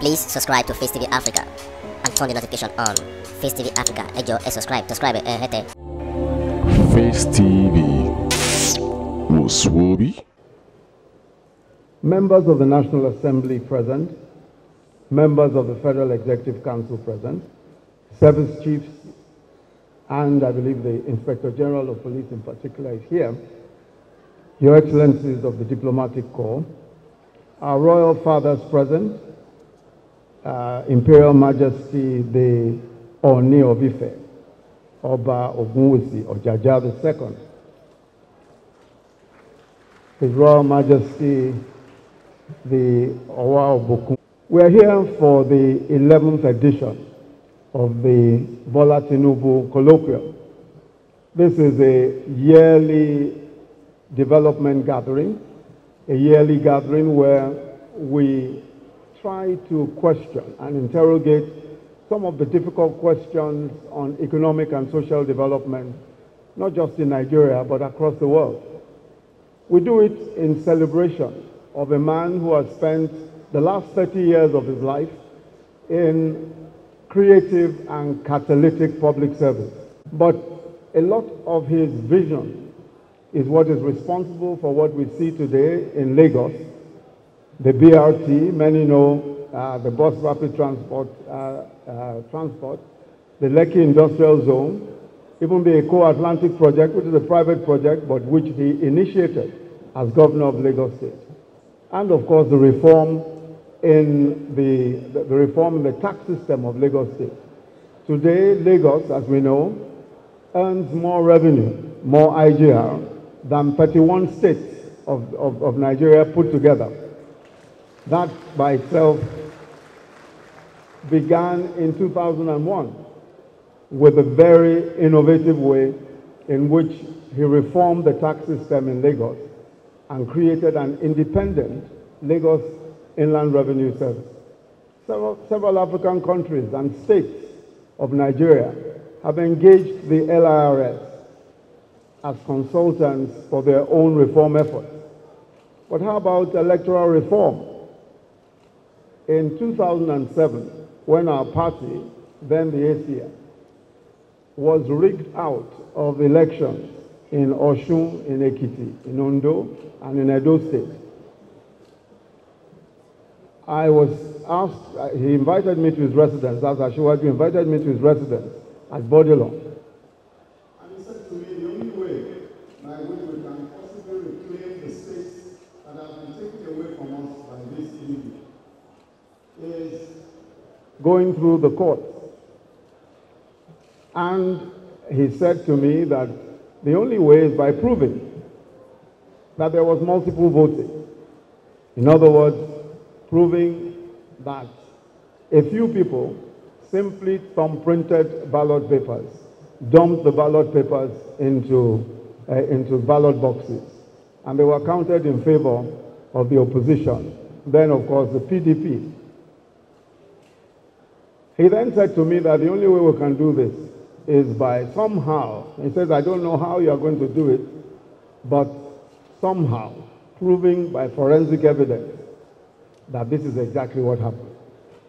Please subscribe to Face TV Africa and turn the notification on. Face TV Africa, ẹ jọ̀ọ́ ẹ subscribe, hete. Face TV Muswobi. Members of the National Assembly present, members of the Federal Executive Council present, service chiefs, and I believe the Inspector General of Police in particular is here, Your Excellencies of the Diplomatic Corps, our Royal Fathers present, Imperial Majesty the Oni of Ife, Oba Ogunwusi Ojaja II, His Royal Majesty the Owa Obokun. We are here for the 11th edition of the Bola Tinubu Colloquium. This is a yearly development gathering, a yearly gathering where we try to question and interrogate some of the difficult questions on economic and social development, not just in Nigeria, but across the world. We do it in celebration of a man who has spent the last 30 years of his life in creative and catalytic public service. But a lot of his vision is what is responsible for what we see today in Lagos. The BRT, many know the bus rapid transport, the Lekki Industrial Zone, even the Eco-Atlantic project, which is a private project, but which he initiated as governor of Lagos State. And of course, the reform in the tax system of Lagos State. Today, Lagos, as we know, earns more revenue, more IGR, than 31 states of Nigeria put together. That by itself began in 2001 with a very innovative way in which he reformed the tax system in Lagos and created an independent Lagos Inland Revenue Service. Several African countries and states of Nigeria have engaged the LIRS as consultants for their own reform efforts. But how about electoral reform? In 2007, when our party, then the ACN, was rigged out of elections in Osun, in Ekiti, in Ondo, and in Edo State, I was asked, he invited me to his residence, as Asiwaju invited me to his residence at Bodilon. And he said to me, the only way by which we can possibly reclaim the states that have been taken away from us by this individual is going through the courts. And he said to me that the only way is by proving that there was multiple voting. In other words, proving that a few people simply thumb-printed ballot papers, dumped the ballot papers into ballot boxes, and they were counted in favor of the opposition, then of course the PDP. He then said to me that the only way we can do this is by somehow, he says, I don't know how you are going to do it, but somehow proving by forensic evidence that this is exactly what happened.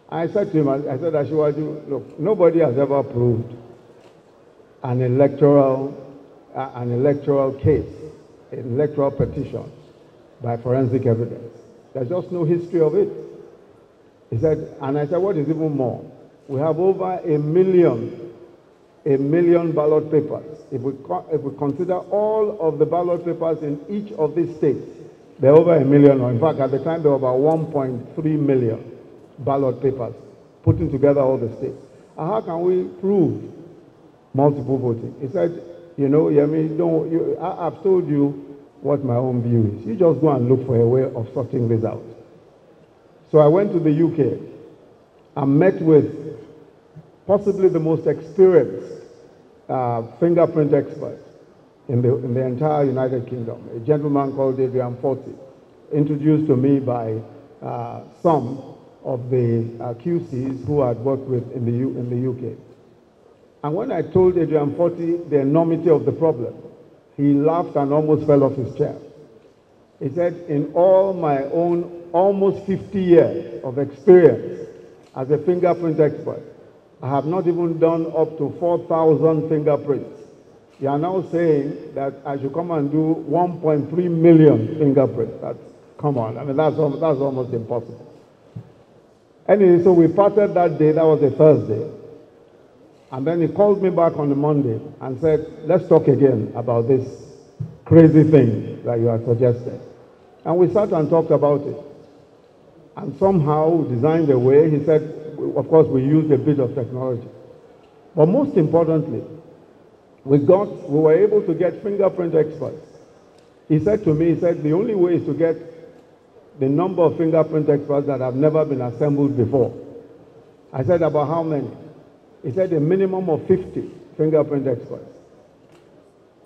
I said to him, I said, Asiwaju, look, nobody has ever proved an electoral case, an electoral petition by forensic evidence. There's just no history of it. He said, and I said, what is even more? We have over a million ballot papers. If we consider all of the ballot papers in each of these states, there are over a million, or in fact, at the time, there were about 1.3 million ballot papers, putting together all the states. And how can we prove multiple voting? He said, you know, Yemi, I've told you what my own view is. You just go and look for a way of sorting this out. So I went to the UK and met with possibly the most experienced fingerprint expert in the entire United Kingdom, a gentleman called Adrian Forty, introduced to me by some of the QCs who I'd worked with in the UK. And when I told Adrian Forty the enormity of the problem, he laughed and almost fell off his chair. He said, in all my own almost 50 years of experience as a fingerprint expert. I have not even done up to 4,000 fingerprints. You are now saying that I should come and do 1.3 million fingerprints. Come on, I mean, that's almost impossible. Anyway, so we parted that day, that was a Thursday. And then he called me back on the Monday and said, let's talk again about this crazy thing that you are suggesting. And we sat and talked about it. And somehow designed a way. He said, of course, we used a bit of technology. But most importantly, we were able to get fingerprint experts. He said to me, the only way is to get the number of fingerprint experts that have never been assembled before. I said, about how many? He said a minimum of 50 fingerprint experts.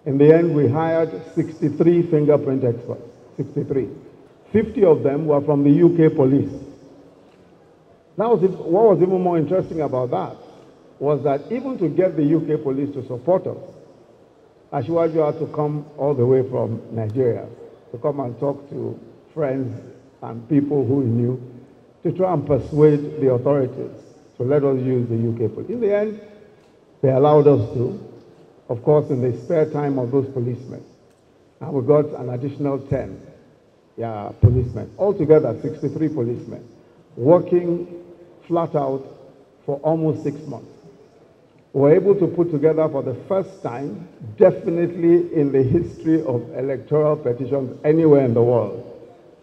In the end, we hired 63 fingerprint experts, 63. 50 of them were from the UK police. What was even more interesting about that was that even to get the UK police to support us, Asiwaju had to come all the way from Nigeria to come and talk to friends and people who he knew to try and persuade the authorities to let us use the UK police. In the end, they allowed us to, of course, in the spare time of those policemen. And we got an additional 10 policemen. Altogether, 63 policemen, working flat out for almost 6 months. We were able to put together for the first time, definitely in the history of electoral petitions anywhere in the world,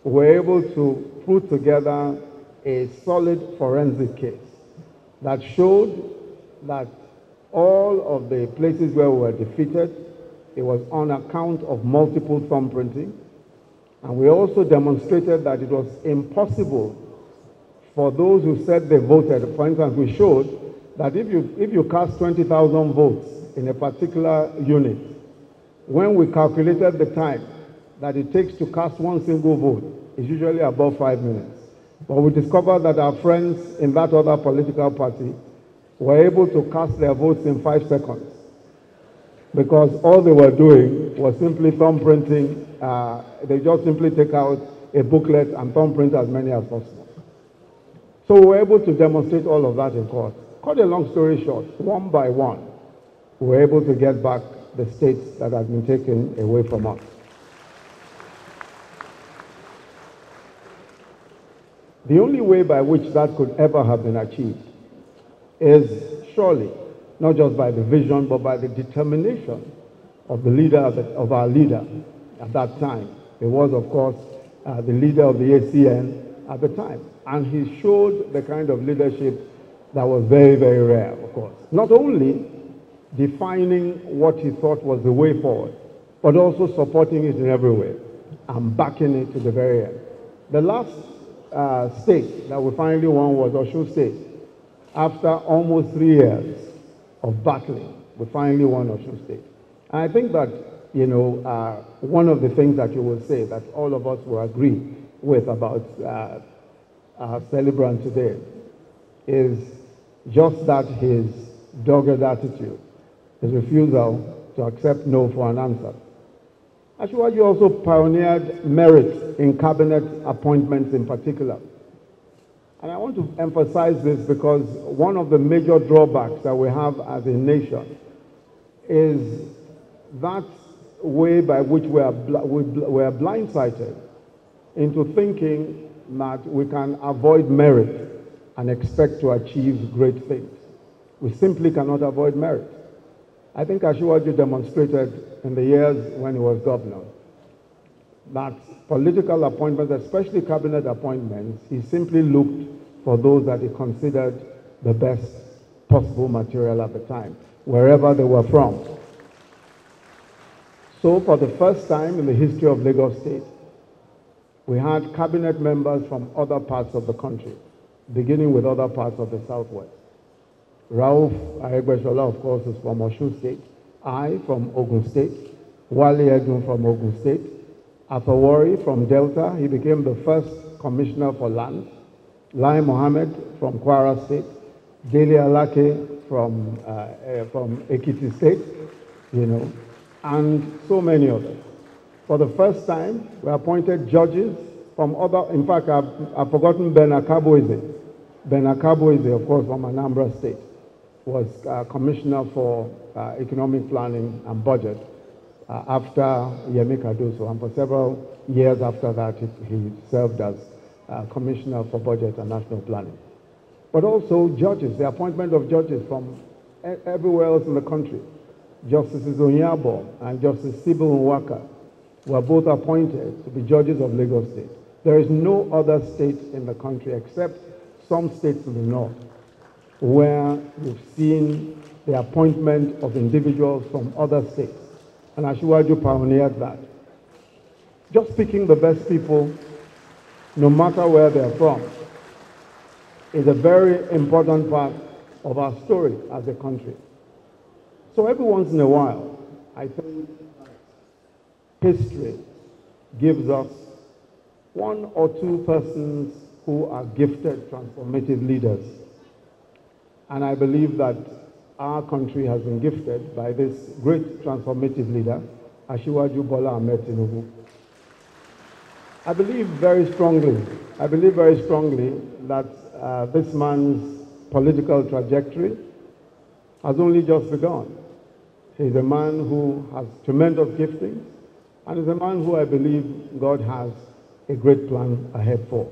we were able to put together a solid forensic case that showed that all of the places where we were defeated, it was on account of multiple thumbprinting. And we also demonstrated that it was impossible for those who said they voted. For instance, we showed that if you cast 20,000 votes in a particular unit, when we calculated the time that it takes to cast one single vote, it's usually above 5 minutes. But we discovered that our friends in that other political party were able to cast their votes in 5 seconds because all they were doing was simply thumbprinting. They just simply take out a booklet and thumbprint as many as possible. So we were able to demonstrate all of that in court. Cut a long story short, one by one, we were able to get back the states that had been taken away from us. The only way by which that could ever have been achieved is surely not just by the vision, but by the determination of the leader of our leader at that time. It was, of course, the leader of the ACN at the time. And he showed the kind of leadership that was very, very rare, of course. Not only defining what he thought was the way forward, but also supporting it in every way and backing it to the very end. The last state that we finally won was Osun State. After almost 3 years of battling, we finally won Osun State. And I think that, one of the things that you will say that all of us will agree with about our celebrant today is just that his dogged attitude, his refusal to accept no for an answer. Asiwaju also pioneered merit in cabinet appointments in particular. And I want to emphasize this because one of the major drawbacks that we have as a nation is that way by which we are blindsided into thinking that we can avoid merit and expect to achieve great things. We simply cannot avoid merit. I think Asiwaju demonstrated in the years when he was governor that political appointments, especially cabinet appointments, he simply looked for those that he considered the best possible material at the time, wherever they were from. So for the first time in the history of Lagos State, we had cabinet members from other parts of the country, beginning with other parts of the Southwest. Rauf Aregbesola, of course, is from Osun State. I from Ogun State. Wale Edun from Ogun State. Athawari from Delta. He became the first commissioner for land. Lai Mohammed from Kwara State. Dele Alake from Ekiti State, and so many others. For the first time, we appointed judges from other, in fact, I've forgotten Ben Akaboize Ben Akabueze, of course, from Anambra State, was Commissioner for Economic Planning and Budget after Yemi Cardoso, and for several years after that, he served as Commissioner for Budget and National Planning. But also judges, the appointment of judges from everywhere else in the country. Justices Onyabo and Justice Sibyl Nwaka were both appointed to be judges of Lagos State. There is no other state in the country except some states in the north where we've seen the appointment of individuals from other states. And Asiwaju pioneered that. Just picking the best people, no matter where they're from, is a very important part of our story as a country. So every once in a while, I think history gives us one or two persons who are gifted, transformative leaders. And I believe that our country has been gifted by this great transformative leader, Asiwaju Bola Ahmed Tinubu. I believe very strongly that this man's political trajectory has only just begun. He's a man who has tremendous gifting, and is a man who I believe God has a great plan ahead for.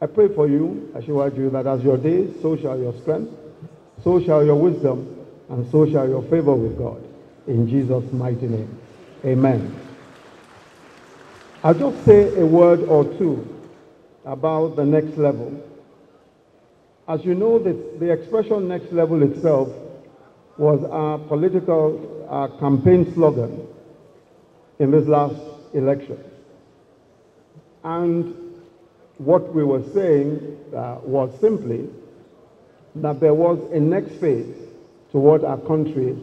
I pray for you, Asiwaju, that as your days, so shall your strength, so shall your wisdom, and so shall your favor with God. In Jesus' mighty name, amen. I'll just say a word or two about the next level. As you know, the expression next level itself was our political campaign slogan in this last election. And what we were saying was simply that there was a next phase to what our country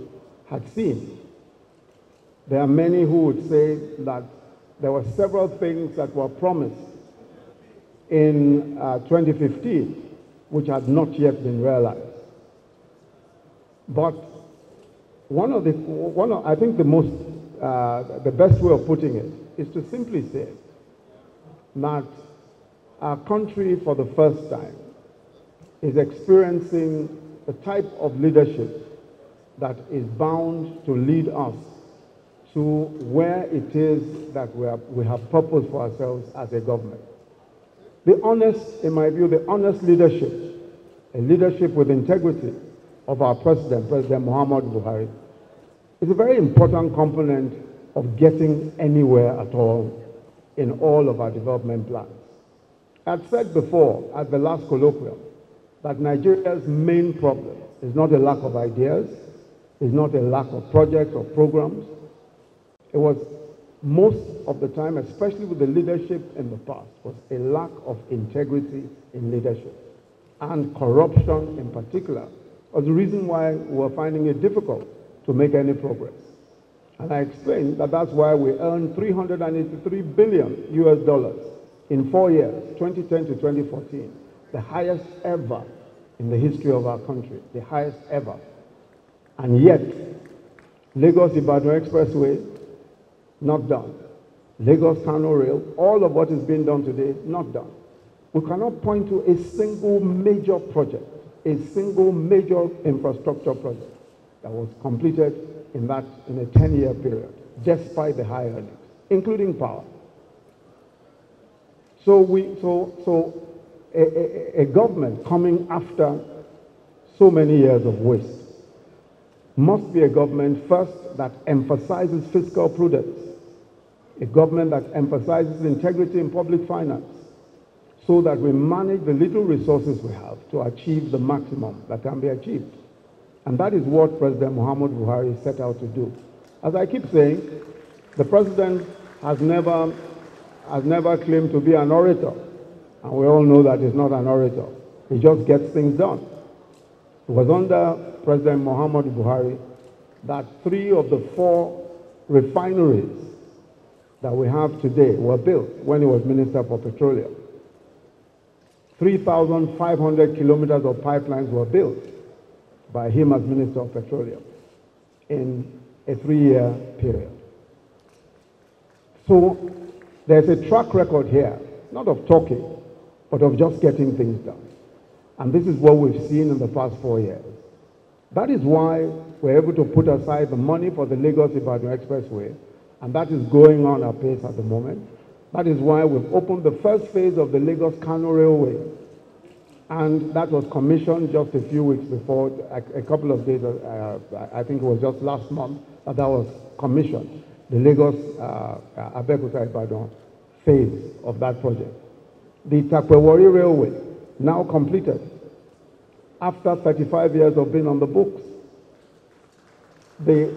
had seen. There are many who would say that there were several things that were promised in 2015 which had not yet been realized. But I think the best way of putting it is to simply say that our country for the first time is experiencing the type of leadership that is bound to lead us to where it is that we have purpose for ourselves as a government. In my view, the honest leadership, a leadership with integrity of our President Muhammadu Buhari, is a very important component of getting anywhere at all in all of our development plans. I've said before at the last colloquium that Nigeria's main problem is not a lack of ideas, is not a lack of projects or programs. It was most of the time, especially with the leadership in the past, was a lack of integrity in leadership. And corruption in particular was the reason why we were finding it difficult to make any progress. And I explained that that's why we earned $383 billion US in 4 years, 2010 to 2014, the highest ever in the history of our country, the highest ever. And yet, Lagos-Ibadan Expressway, not done. Lagos-Kano Rail, all of what is being done today, not done. We cannot point to a single major project, a single major infrastructure project that was completed in a 10-year period, despite the high earnings, including power. So a government coming after so many years of waste must be a government first that emphasizes fiscal prudence, a government that emphasizes integrity in public finance, so that we manage the little resources we have to achieve the maximum that can be achieved. And that is what President Muhammadu Buhari set out to do. As I keep saying, the president has never claimed to be an orator. And we all know that he's not an orator. He just gets things done. It was under President Muhammadu Buhari that 3 of the 4 refineries that we have today were built when he was Minister for Petroleum. 3,500 kilometers of pipelines were built by him as Minister of Petroleum in a 3-year period. So there's a track record here, not of talking, but of just getting things done. And this is what we've seen in the past 4 years. That is why we're able to put aside the money for the Lagos-Ibadan Expressway, and that is going on apace at the moment. That is why we've opened the first phase of the Lagos-Kano Railway, and that was commissioned just a few weeks before, a couple of days, I think it was just last month, that was commissioned, the Lagos-Abeokuta-Ibadan phase of that project. The Takwewari Railway, now completed, after 35 years of being on the books. The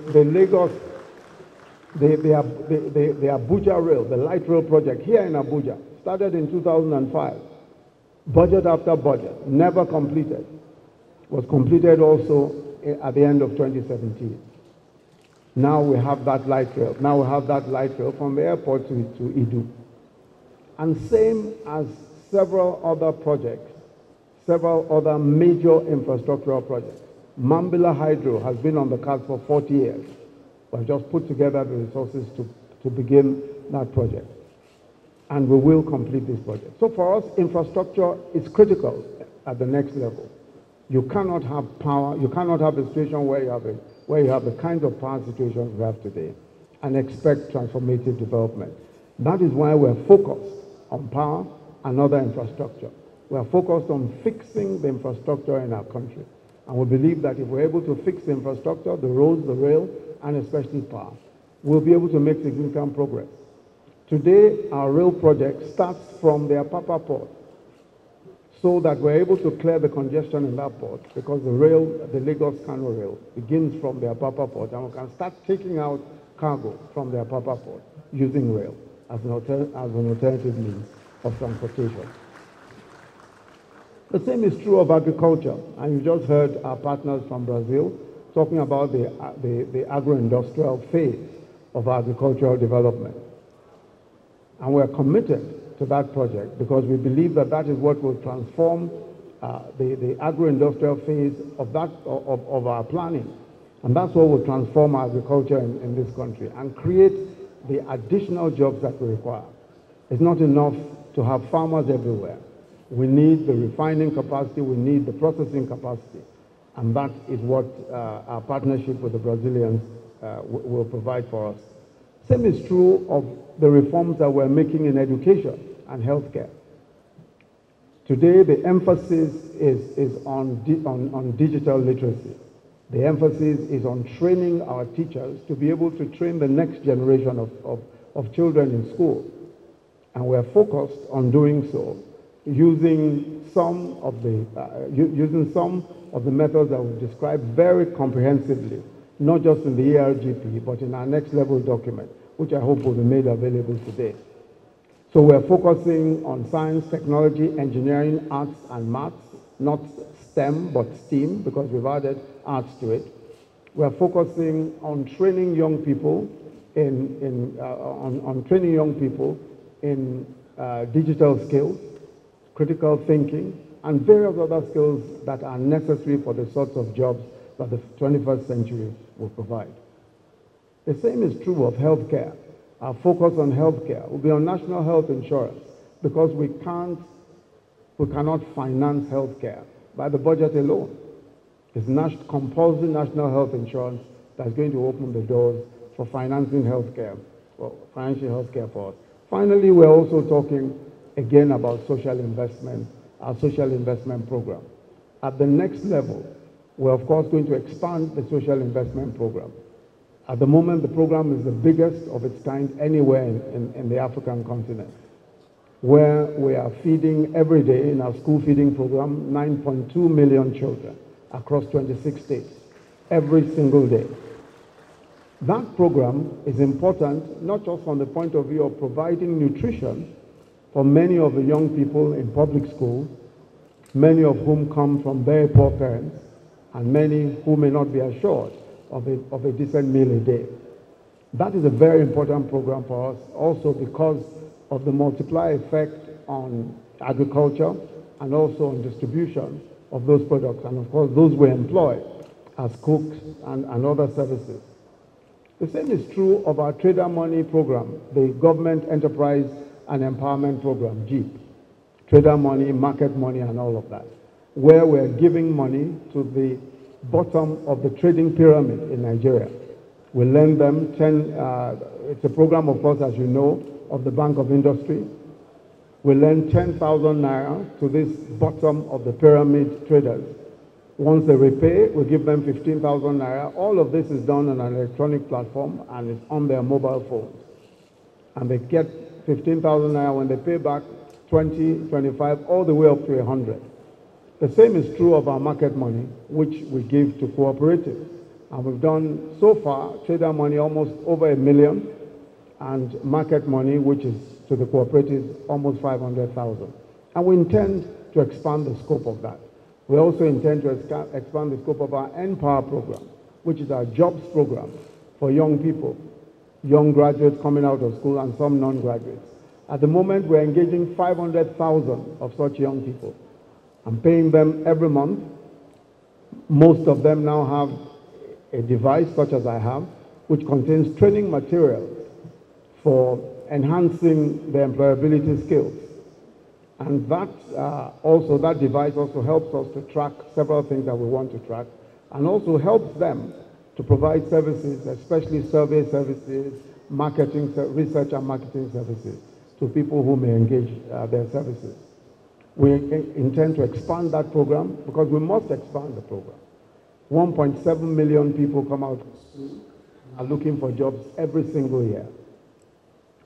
Abuja Rail, the light rail project here in Abuja, started in 2005. Budget after budget, never completed. Was completed also at the end of 2017. Now we have that light rail. Now we have that light rail from the airport to Idu. And same as several other projects, several other major infrastructural projects. Mambila Hydro has been on the cards for 40 years. We've just put together the resources to begin that project. And we will complete this project. So for us, infrastructure is critical at the next level. You cannot have power, you cannot have a situation where you have the kinds of power situations we have today and expect transformative development. That is why we're focused on power and other infrastructure. We're focused on fixing the infrastructure in our country. And we believe that if we're able to fix the infrastructure, the roads, the rail, and especially power, we'll be able to make significant progress. Today, our rail project starts from the Apapa port, so that we're able to clear the congestion in that port, because the rail, the Lagos-Kano rail, begins from the Apapa port, and we can start taking out cargo from the Apapa port using rail as an alternative means of transportation. The same is true of agriculture, and you just heard our partners from Brazil talking about the agro-industrial phase of agricultural development. And we're committed to that project because we believe that that is what will transform the agro-industrial phase of our planning. And that's what will transform agriculture in this country and create the additional jobs that we require. It's not enough to have farmers everywhere. We need the refining capacity, we need the processing capacity. And that is what our partnership with the Brazilians will provide for us. Same is true of the reforms that we're making in education and healthcare. Today, the emphasis is on digital literacy. The emphasis is on training our teachers to be able to train the next generation of children in school. And we're focused on doing so using some of the methods that we've described very comprehensively, not just in the ERGP, but in our next level document, which I hope will be made available today. So we're focusing on science, technology, engineering, arts, and maths, not STEM, but STEAM, because we've added arts to it. We're focusing on training young people in digital skills, critical thinking, and various other skills that are necessary for the sorts of jobs that the 21st century will provide. The same is true of healthcare. Our focus on healthcare will be on national health insurance, because we cannot finance healthcare by the budget alone. It's compulsory national health insurance that's going to open the doors for financing healthcare, or financial healthcare for us. Finally, we're also talking again about social investment, our social investment program. At the next level, we're of course going to expand the social investment program. At the moment, the program is the biggest of its kind anywhere in the African continent, where we are feeding every day in our school feeding program 9.2 million children across 26 states, every single day. That program is important, not just from the point of view of providing nutrition for many of the young people in public schools, many of whom come from very poor parents, and many who may not be assured of a decent meal a day. That is a very important program for us, also because of the multiplier effect on agriculture and also on distribution of those products, and of course those we employ as cooks and other services. The same is true of our Trader Money program, the Government Enterprise and Empowerment Program, GEEP. Trader Money, market money, and all of that. where we're giving money to the bottom of the trading pyramid in Nigeria. We lend them it's a program, of course, as you know, of the Bank of Industry. We lend 10,000 naira to this bottom of the pyramid traders. Once they repay, we give them 15,000 naira. All of this is done on an electronic platform and it's on their mobile phones. And they get 15,000 naira when they pay back 20, 25, all the way up to 100. The same is true of our market money, which we give to cooperatives. And we've done, so far, trader money almost over 1 million, and market money, which is to the cooperatives, almost 500,000. And we intend to expand the scope of that. We also intend to expand the scope of our N-Power program, which is our jobs program for young people, young graduates coming out of school and some non-graduates. At the moment, we're engaging 500,000 of such young people. I'm paying them every month. Most of them now have a device such as I have, which contains training materials for enhancing their employability skills. And that device also helps us to track several things that we want to track, and also helps them to provide services, especially survey services, marketing, research and marketing services to people who may engage their services. We intend to expand that program because we must expand the program. 1.7 million people come out of school and are looking for jobs every single year.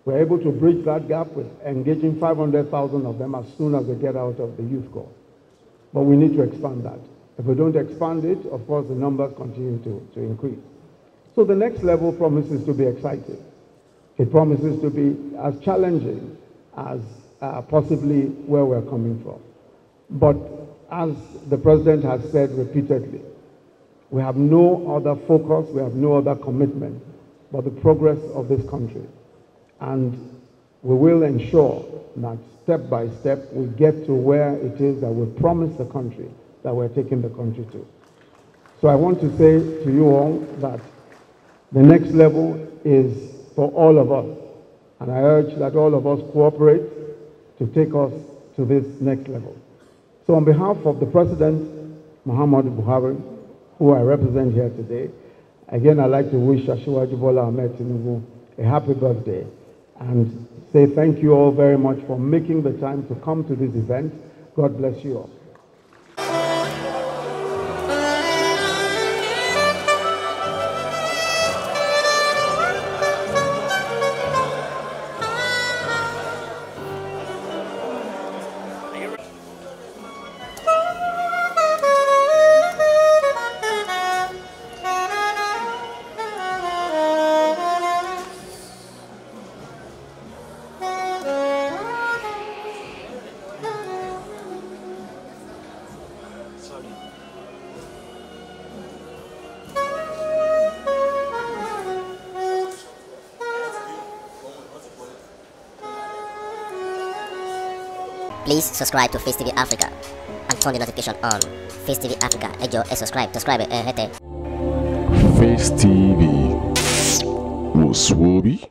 We're able to bridge that gap with engaging 500,000 of them as soon as they get out of the youth corps. But we need to expand that. If we don't expand it, of course, the numbers continue to increase. So the next level promises to be exciting. It promises to be as challenging as possibly where we're coming from. But as the president has said repeatedly, we have no other focus, we have no other commitment but the progress of this country. And we will ensure that step by step we get to where it is that we promise the country that we're taking the country to. So I want to say to you all that the next level is for all of us. And I urge that all of us cooperate to take us to this next level. So on behalf of the President, Muhammadu Buhari, who I represent here today, again I'd like to wish Asiwaju Bola Ahmed Tinubu a happy birthday and say thank you all very much for making the time to come to this event. God bless you all. Please subscribe to Face TV Africa and turn the notification on. Face TV Africa, ẹ jọ̀ọ́, subscribe, hete. Face TV was Swoby.